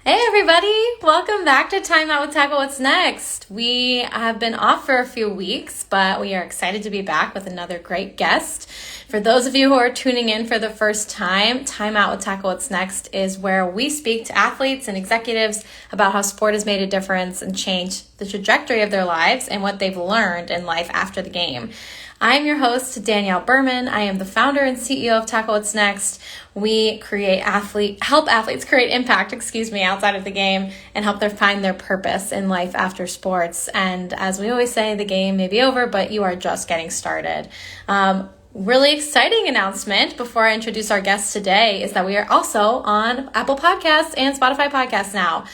Hey everybody, welcome back to Timeout with Tackle What's Next. We have been off for a few weeks, but we are excited to be back with another great guest. For those of you who are tuning in for the first time, Timeout with Tackle What's Next is where we speak to athletes and executives about how sport has made a difference and changed the trajectory of their lives and what they've learned in life after the game. I'm your host, Danielle Berman. I am the founder and CEO of Tackle What's Next. We help athletes create impact, outside of the game and help them find their purpose in life after sports. And as we always say, the game may be over, but you are just getting started. Really exciting announcement before I introduce our guest today is that we are also on Apple Podcasts and Spotify Podcasts now.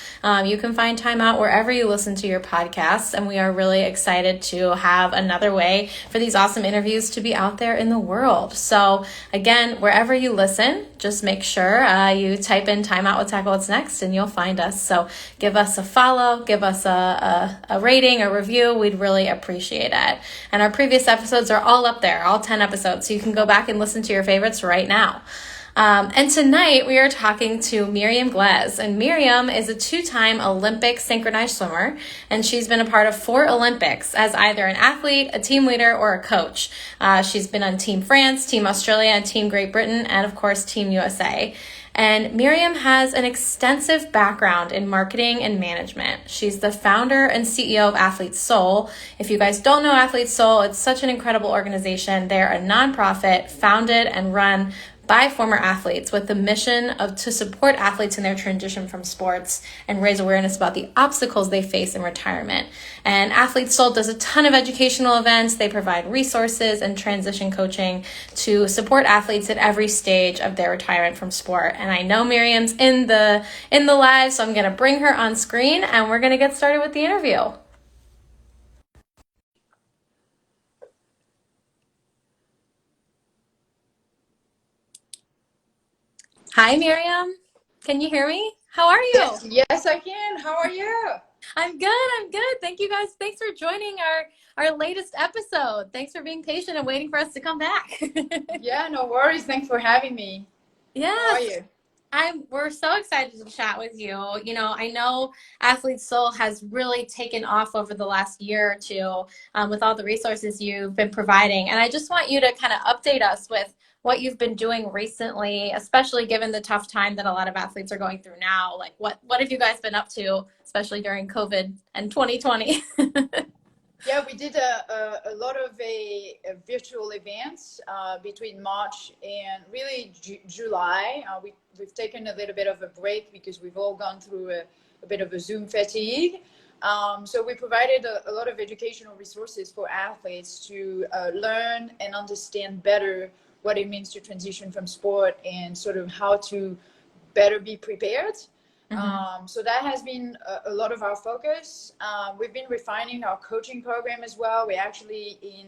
You can find Time Out wherever you listen to your podcasts, and we are really excited to have another way for these awesome interviews to be out there in the world. So again, wherever you listen, just make sure you type in Time Out with Tackle What's Next and you'll find us. So give us a follow, give us a rating, a review. We'd really appreciate it. And our previous episodes are all up there, all 10 episodes. So you can go back and listen to your favorites right now. And tonight we are talking to Myriam Glez. And Myriam is a two-time Olympic synchronized swimmer. And she's been a part of 4 Olympics as either an athlete, a team leader, or a coach. She's been on Team France, Team Australia, Team Great Britain, and of course, Team USA. And Myriam has an extensive background in marketing and management. She's the founder and CEO of Athlete Soul. If you guys don't know Athlete Soul, it's such an incredible organization. They're a nonprofit founded and run by former athletes with the mission to support athletes in their transition from sports and raise awareness about the obstacles they face in retirement. And Athlete Soul does a ton of educational events. They provide resources and transition coaching to support athletes at every stage of their retirement from sport. And I know Myriam's in the live, so I'm going to bring her on screen and we're going to get started with the interview. Hi, Myriam. Can you hear me? How are you? Yes, I can. How are you? I'm good. Thank you guys. Thanks for joining our latest episode. Thanks for being patient and waiting for us to come back. Yeah, no worries. Thanks for having me. How are Yes. you? We're so excited to chat with you. You know, I know Athlete Soul has really taken off over the last year or two with all the resources you've been providing. And I just want you to kind of update us with what you've been doing recently, especially given the tough time that a lot of athletes are going through now. Like what have you guys been up to, especially during COVID and 2020? Yeah, we did a lot of a virtual events between March and really July. We've taken a little bit of a break because we've all gone through a bit of a Zoom fatigue. So we provided a lot of educational resources for athletes to learn and understand better what it means to transition from sport and sort of how to better be prepared. So that has been a lot of our focus. We've been refining our coaching program as well. We're actually in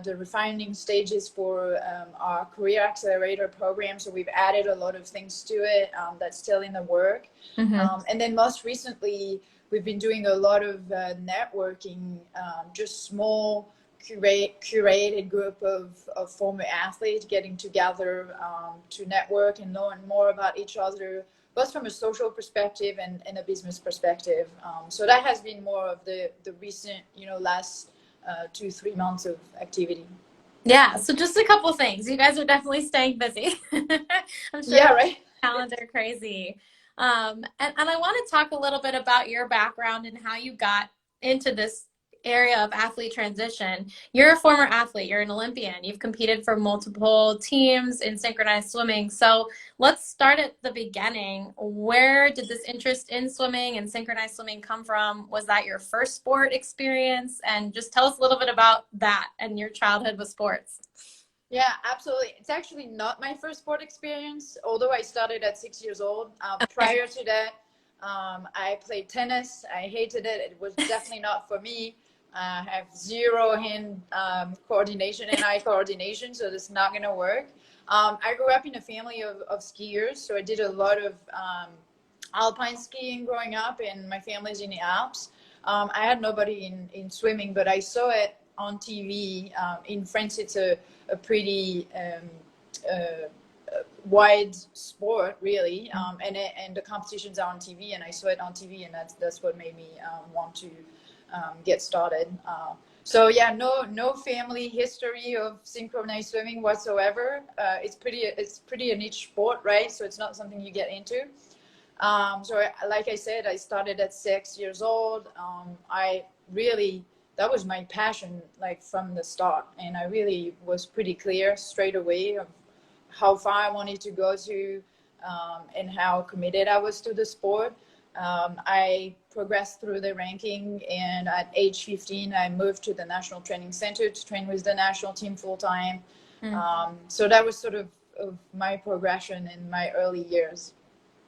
the refining stages for our career accelerator program. So we've added a lot of things to it that's still in the work. And then most recently, we've been doing a lot of networking, just small curated group of former athletes getting together to network and learn more about each other, both from a social perspective and a business perspective. So that has been more of the recent, last 2-3 months of activity. Yeah, so just a couple things. You guys are definitely staying busy. I'm sure Yeah, right. calendar crazy. And I want to talk a little bit about your background and how you got into this area of athlete transition. You're a former athlete, you're an Olympian, you've competed for multiple teams in synchronized swimming. So let's start at the beginning. Where did this interest in swimming and synchronized swimming come from? Was that your first sport experience? And just tell us a little bit about that and your childhood with sports. Yeah, absolutely. It's actually not my first sport experience, although I started at 6 years old. Prior to that, I played tennis. I hated it. It was definitely not for me. I have zero hand coordination and eye coordination, so that's not going to work. I grew up in a family of skiers, so I did a lot of alpine skiing growing up, and my family's in the Alps. I had nobody in swimming, but I saw it on TV. In France, it's a pretty wide sport, really, and the competitions are on TV, and I saw it on TV, and that's what made me want to get started. So yeah, no family history of synchronized swimming whatsoever. It's pretty a niche sport, right? So it's not something you get into. Like I said, I started at 6 years old. I really, that was my passion, like from the start. And I really was pretty clear straight away of how far I wanted to go to, and how committed I was to the sport. I progressed through the ranking, and at age 15, I moved to the National Training Center to train with the national team full time. So that was sort of my progression in my early years.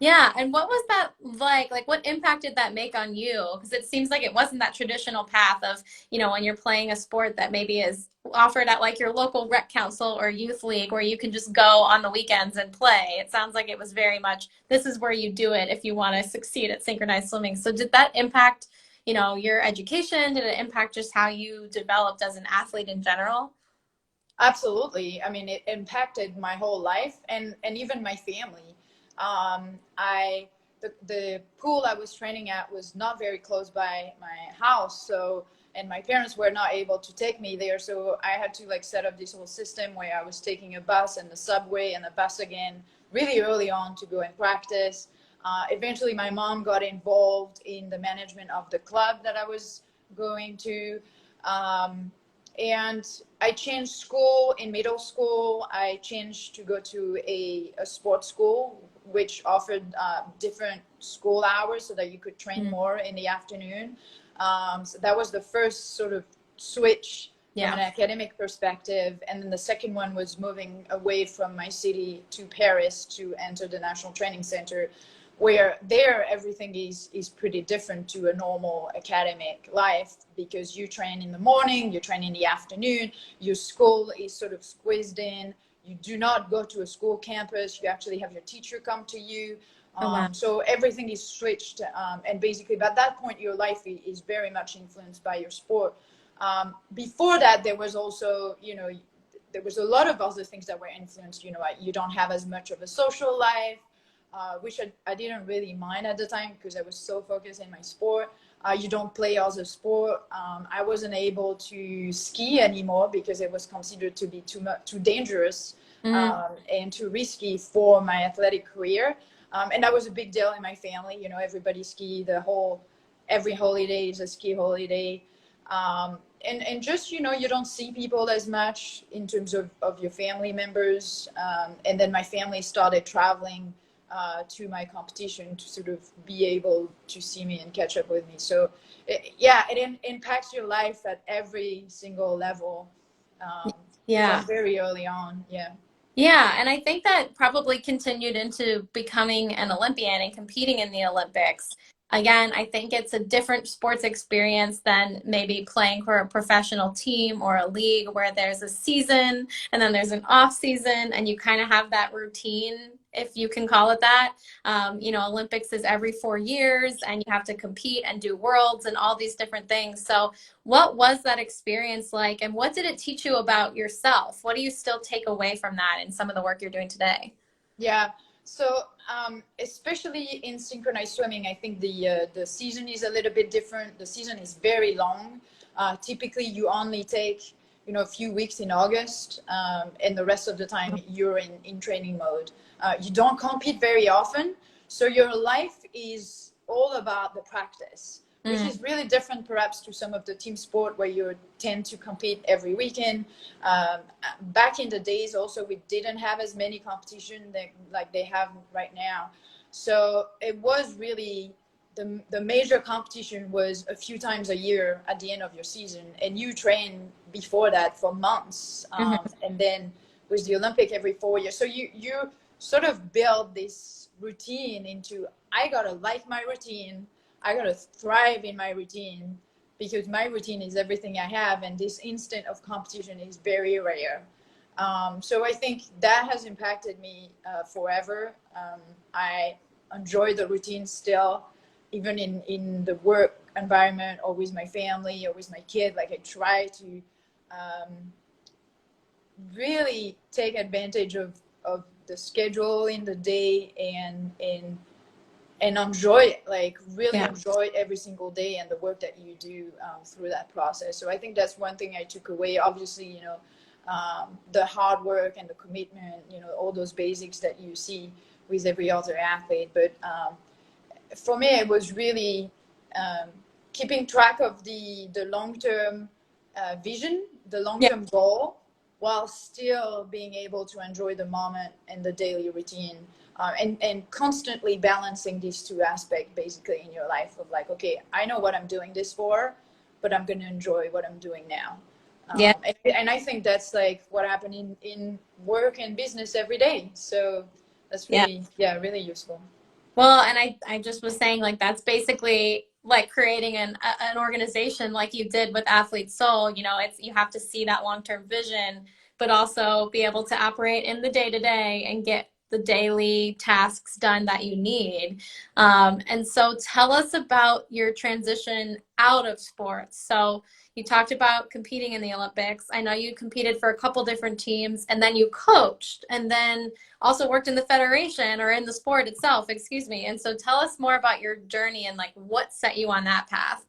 Yeah, and what was that like? Like, what impact did that make on you? Because it seems like it wasn't that traditional path of, when you're playing a sport that maybe is offered at like your local rec council or youth league where you can just go on the weekends and play. It sounds like it was very much, this is where you do it if you want to succeed at synchronized swimming. So did that impact, your education? Did it impact just how you developed as an athlete in general? Absolutely. I mean, it impacted my whole life, and even my family. I the pool I was training at was not very close by my house, so, and my parents were not able to take me there, so I had to like set up this whole system where I was taking a bus and the subway and the bus again really early on to go and practice. Eventually, my mom got involved in the management of the club that I was going to. And I changed school in middle school. I changed to go to a sports school, which offered different school hours so that you could train more in the afternoon. So that was the first sort of switch from an academic perspective. And then the second one was moving away from my city to Paris to enter the National Training Center, where there everything is pretty different to a normal academic life, because you train in the morning, you train in the afternoon, your school is sort of squeezed in, you do not go to a school campus, you actually have your teacher come to you. So everything is switched, and basically by that point your life is very much influenced by your sport. Before that, there was also, there was a lot of other things that were influenced. You don't have as much of a social life, which I didn't really mind at the time because I was so focused in my sport. You don't play other sport. I wasn't able to ski anymore because it was considered to be too dangerous, and too risky for my athletic career. And that was a big deal in my family. Everybody ski, every holiday is a ski holiday. And just, you don't see people as much in terms of your family members. And then my family started traveling to my competition to sort of be able to see me and catch up with me. So it impacts your life at every single level, from very early on. Yeah, and I think that probably continued into becoming an Olympian and competing in the Olympics. Again, I think it's a different sports experience than maybe playing for a professional team or a league where there's a season and then there's an off season and you kind of have that routine, if you can call it that. Olympics is every 4 years and you have to compete and do worlds and all these different things. So what was that experience like, and what did it teach you about yourself? What do you still take away from that in some of the work you're doing today? Yeah. So especially in synchronized swimming, I think the season is a little bit different. The season is very long. Typically, you only take a few weeks in August, and the rest of the time you're in training mode. You don't compete very often, so your life is all about the practice, which is really different perhaps to some of the team sport where you tend to compete every weekend. Back in the days also, we didn't have as many competitions like they have right now. So it was really, the major competition was a few times a year at the end of your season, and you train before that for months, and then with the Olympic every 4 years. So you sort of build this routine into, I gotta like my routine, I gotta thrive in my routine, because my routine is everything I have, and this instant of competition is very rare. So I think that has impacted me forever. I enjoy the routine still, even in the work environment or with my family or with my kid. Like I try to really take advantage of the schedule in the day and enjoy it, like really enjoy every single day and the work that you do through that process. So I think that's one thing I took away. Obviously, you know, the hard work and the commitment, you know, all those basics that you see with every other athlete. But for me, it was really keeping track of the long-term vision, the long-term goal, while still being able to enjoy the moment and the daily routine, and constantly balancing these two aspects basically in your life of like, okay, I know what I'm doing this for, but I'm going to enjoy what I'm doing now. And I think that's like what happened in work and business every day. So that's really, really useful. Well, and I just was saying, like, that's basically like creating an organization like you did with Athlete Soul. You know, it's, you have to see that long-term vision, but also be able to operate in the day-to-day and get the daily tasks done that you need. And so tell us about your transition out of sports. So you talked about competing in the Olympics. I know you competed for a couple different teams, and then you coached, and then also worked in the federation or in the sport itself, excuse me. And so tell us more about your journey and like what set you on that path.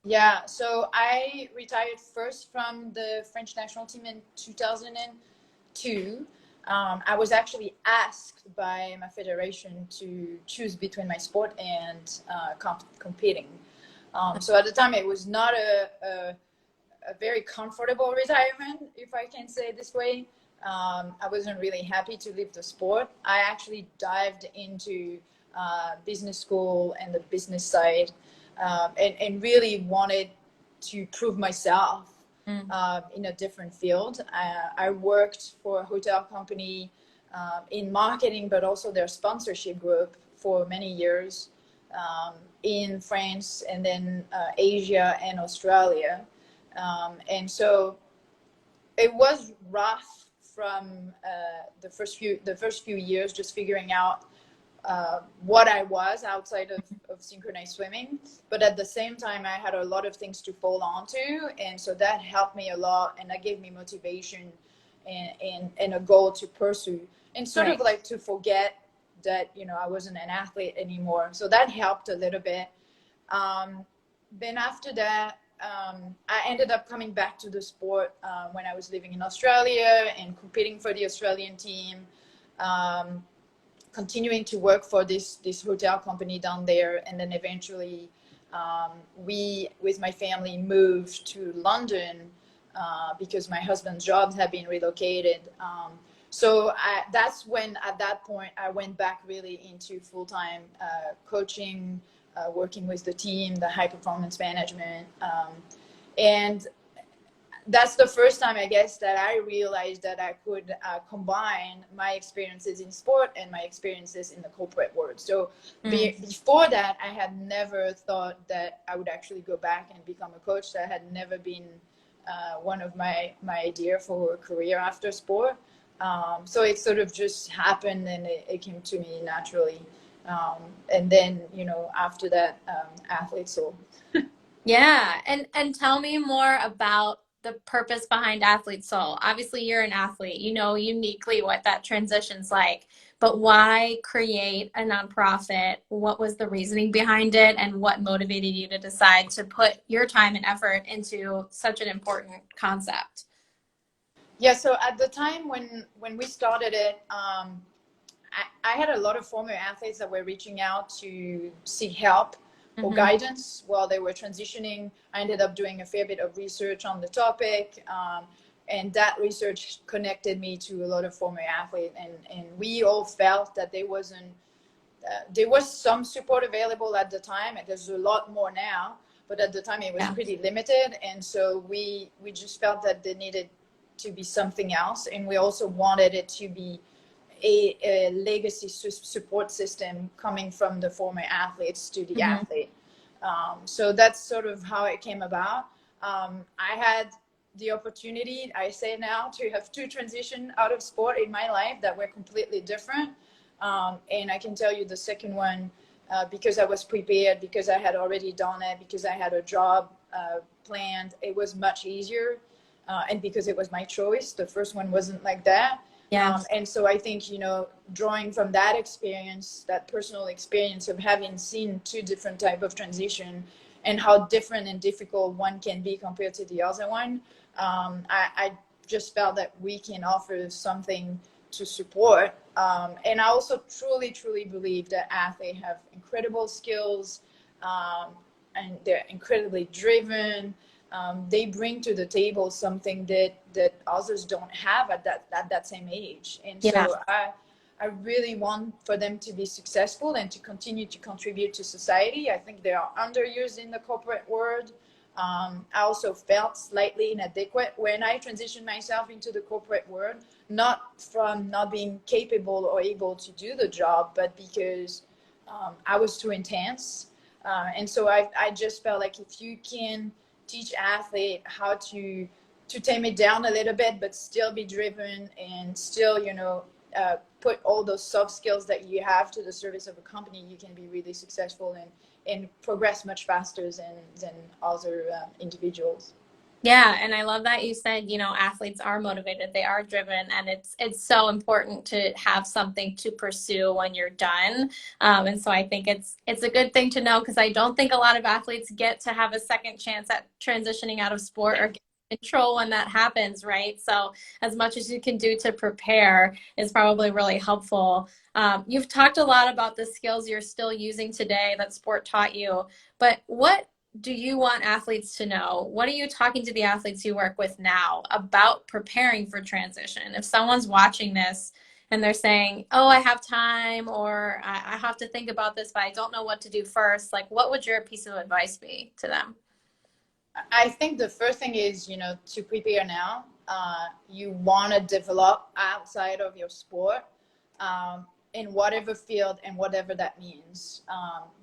Yeah, so I retired first from the French national team in 2002. I was actually asked by my federation to choose between my sport and competing. So at the time, it was not a very comfortable retirement, if I can say it this way. I wasn't really happy to leave the sport. I actually dived into business school and the business side, and really wanted to prove myself in a different field. I worked for a hotel company in marketing, but also their sponsorship group for many years in France and then Asia and Australia. And so it was rough from the first few years, just figuring out what I was outside of synchronized swimming. But at the same time, I had a lot of things to hold on to. And so that helped me a lot. And that gave me motivation and a goal to pursue, and sort of like to forget that, you know, I wasn't an athlete anymore. So that helped a little bit. Then after that, I ended up coming back to the sport when I was living in Australia and competing for the Australian team, continuing to work for this hotel company down there. And then eventually we, with my family, moved to London because my husband's jobs had been relocated. So that's when, at that point, I went back really into full-time coaching, working with the team, the high performance management. And that's the first time, I guess, that I realized that I could combine my experiences in sport and my experiences in the corporate world. So before that, I had never thought that I would actually go back and become a coach. That had never been one of my idea for a career after sport. So it sort of just happened, and it came to me naturally. And then, you know, after that, Athlete Soul. Yeah. And tell me more about the purpose behind Athlete Soul. Obviously, you're an athlete. You know uniquely what that transition's like. But why create a nonprofit? What was the reasoning behind it? And what motivated you to decide to put your time and effort into such an important concept? Yeah, so at the time when we started it, I had a lot of former athletes that were reaching out to seek help or guidance while they were transitioning. I ended up doing a fair bit of research on the topic, and that research connected me to a lot of former athletes, and we all felt that there was some support available at the time, and there's a lot more now, but at the time it was pretty limited. And so we just felt that there needed to be something else, and we also wanted it to be a legacy support system coming from the former athletes to the athlete. So that's sort of how it came about. I had the opportunity, I say now, to have two transitions out of sport in my life that were completely different. And I can tell you the second one, because I was prepared, because I had already done it, because I had a job planned, it was much easier. And because it was my choice. The first one wasn't like that. Yeah. And so I think, drawing from that experience, that personal experience of having seen two different type of transition and how different and difficult one can be compared to the other one, I just felt that we can offer something to support. And I also truly, truly believe that athletes have incredible skills, and they're incredibly driven. They bring to the table something that others don't have at that same age. And Yeah. so I really want for them to be successful and to continue to contribute to society. I think they are underused in the corporate world. I also felt slightly inadequate when I transitioned myself into the corporate world, not from not being capable or able to do the job, but because I was too intense. And so I just felt like if you can teach athlete how to tame it down a little bit, but still be driven and still, put all those soft skills that you have to the service of a company, you can be really successful and progress much faster than other individuals. Yeah, and I love that you said, athletes are motivated, they are driven, and it's so important to have something to pursue when you're done. And so I think it's a good thing to know because I don't think a lot of athletes get to have a second chance at transitioning out of sport or get control when that happens, right? So as much as you can do to prepare is probably really helpful. You've talked a lot about the skills you're still using today that sport taught you, but what do you want athletes to know? What are you talking to the athletes you work with now about preparing for transition? If someone's watching this and they're saying, oh, I have time, or I have to think about this, but I don't know what to do first, like what would your piece of advice be to them? I think the first thing is, to prepare now. You want to develop outside of your sport, in whatever field and whatever that means,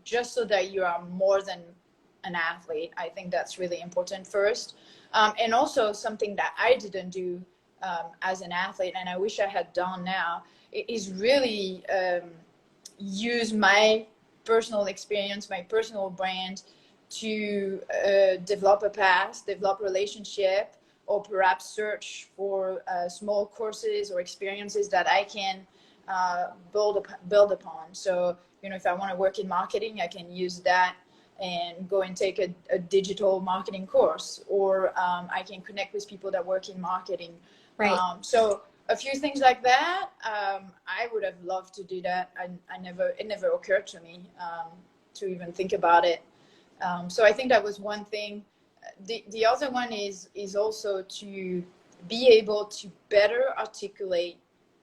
just so that you are more than an athlete. I think that's really important first. And also something that I didn't do as an athlete, and I wish I had done now, is really use my personal experience, my personal brand to develop a path, develop relationship, or perhaps search for small courses or experiences that I can build upon. So, if I want to work in marketing, I can use that and go and take a digital marketing course, or I can connect with people that work in marketing. Right. So a few things like that. I would have loved to do that. It never occurred to me to even think about it. So I think that was one thing. The other one is also to be able to better articulate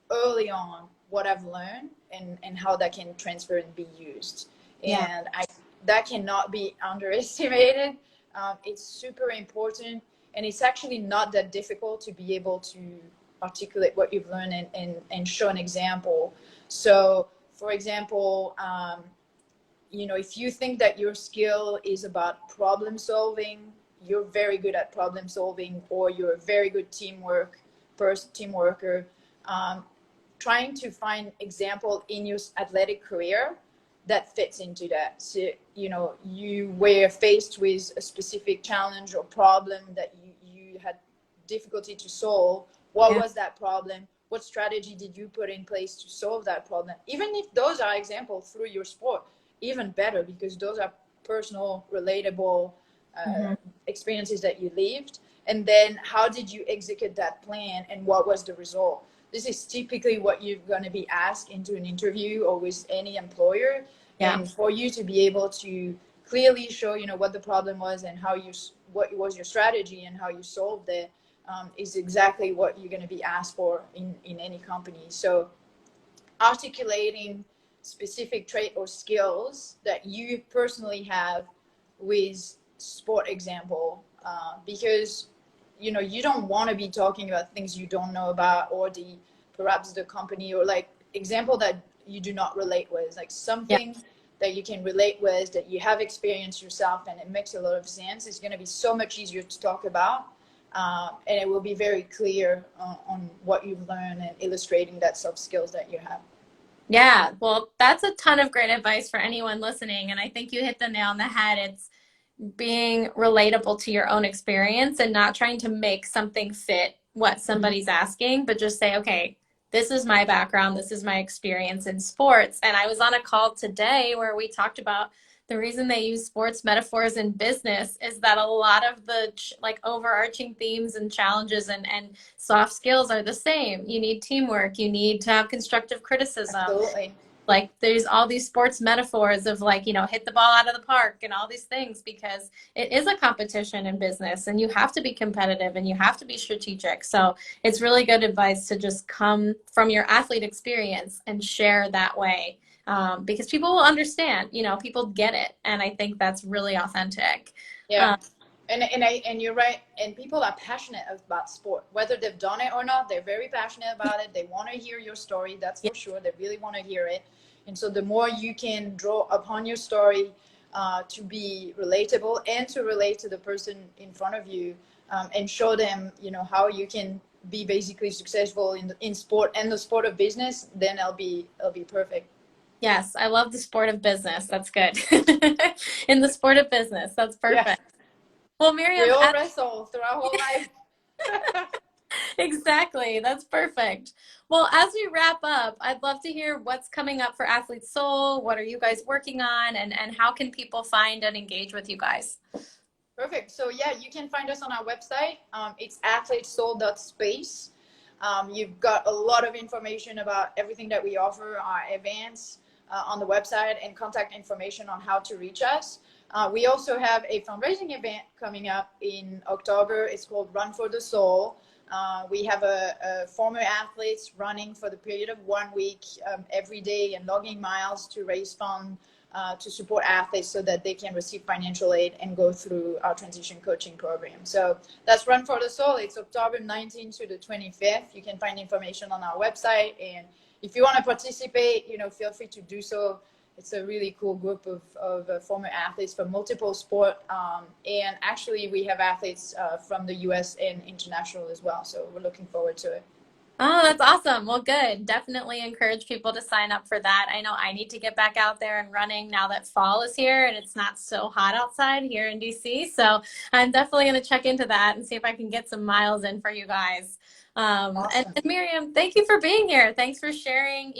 early on what I've learned and how that can transfer and be used. Yeah. And that cannot be underestimated. It's super important, and it's actually not that difficult to be able to articulate what you've learned and show an example. So, for example, if you think that your skill is about problem solving, you're very good at problem solving, or you're a very good team worker, trying to find example in your athletic career that fits into that. So, you were faced with a specific challenge or problem that you had difficulty to solve. What was that problem? What strategy did you put in place to solve that problem? Even if those are examples through your sport, even better, because those are personal, relatable experiences that you lived. And then how did you execute that plan, and what was the result? This is typically what you're going to be asked into an interview or with any employer. Yeah. And for you to be able to clearly show, what the problem was and what was your strategy and how you solved it, is exactly what you're going to be asked for in any company. So articulating specific trait or skills that you personally have with sport example, because you don't want to be talking about things you don't know about, or perhaps the company, or like example that you do not relate with, like something that you can relate with, that you have experienced yourself, and it makes a lot of sense. It's going to be so much easier to talk about, and it will be very clear on what you've learned and illustrating that soft skills that you have. Yeah, well, that's a ton of great advice for anyone listening. And I think you hit the nail on the head. It's being relatable to your own experience and not trying to make something fit what somebody's asking, but just say, okay, this is my background, this is my experience in sports. And I was on a call today where we talked about the reason they use sports metaphors in business is that a lot of the like overarching themes and challenges and soft skills are the same. You need teamwork, you need to have constructive criticism. Absolutely. Like there's all these sports metaphors of like, hit the ball out of the park and all these things because it is a competition in business and you have to be competitive and you have to be strategic. So it's really good advice to just come from your athlete experience and share that way, because people will understand, people get it. And I think that's really authentic. Yeah. And you're right. And people are passionate about sport, whether they've done it or not. They're very passionate about it. They want to hear your story. That's for sure. They really want to hear it. And so the more you can draw upon your story to be relatable and to relate to the person in front of you, and show them, how you can be basically successful in sport and the sport of business, then it'll be perfect. Yes, I love the sport of business. That's good. In the sport of business, that's perfect. Yeah. Well, We Myriam, all wrestle through our whole life. exactly. That's perfect. Well, as we wrap up, I'd love to hear what's coming up for Athlete Soul. What are you guys working on, and how can people find and engage with you guys? Perfect. So yeah, you can find us on our website. It's athletesoul.space. You've got a lot of information about everything that we offer, our events on the website, and contact information on how to reach us. We also have a fundraising event coming up in October. It's called Run for the Soul. We have a former athletes running for the period of 1 week every day and logging miles to raise funds to support athletes so that they can receive financial aid and go through our transition coaching program. So that's Run for the Soul. It's October 19th to the 25th. You can find information on our website. And if you want to participate, feel free to do so. It's a really cool group of former athletes from multiple sport. And actually, we have athletes from the US and international as well. So we're looking forward to it. Oh, that's awesome. Well, good. Definitely encourage people to sign up for that. I know I need to get back out there and running now that fall is here and it's not so hot outside here in DC. So I'm definitely going to check into that and see if I can get some miles in for you guys. Awesome. And Myriam, thank you for being here. Thanks for sharing,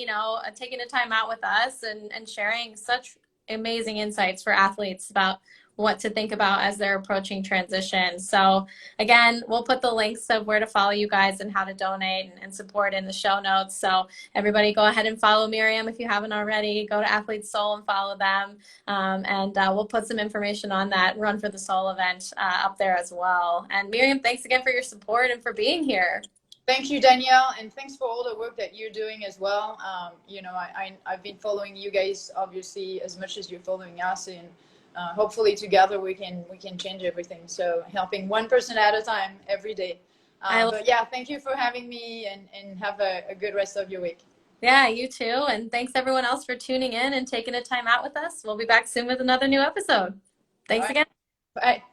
taking the time out with us and sharing such amazing insights for athletes about what to think about as they're approaching transition. So again, we'll put the links of where to follow you guys and how to donate and support in the show notes. So everybody go ahead and follow Myriam if you haven't already. Go to Athlete Soul and follow them. And we'll put some information on that Run for the Soul event up there as well. And Myriam, thanks again for your support and for being here. Thank you, Danielle, and thanks for all the work that you're doing as well. I've been following you guys obviously as much as you're following us, and hopefully together we can change everything. So helping one person at a time every day. But yeah, thank you for having me, and have a good rest of your week. Yeah, you too. And thanks everyone else for tuning in and taking a time out with us. We'll be back soon with another new episode. Thanks again. Bye.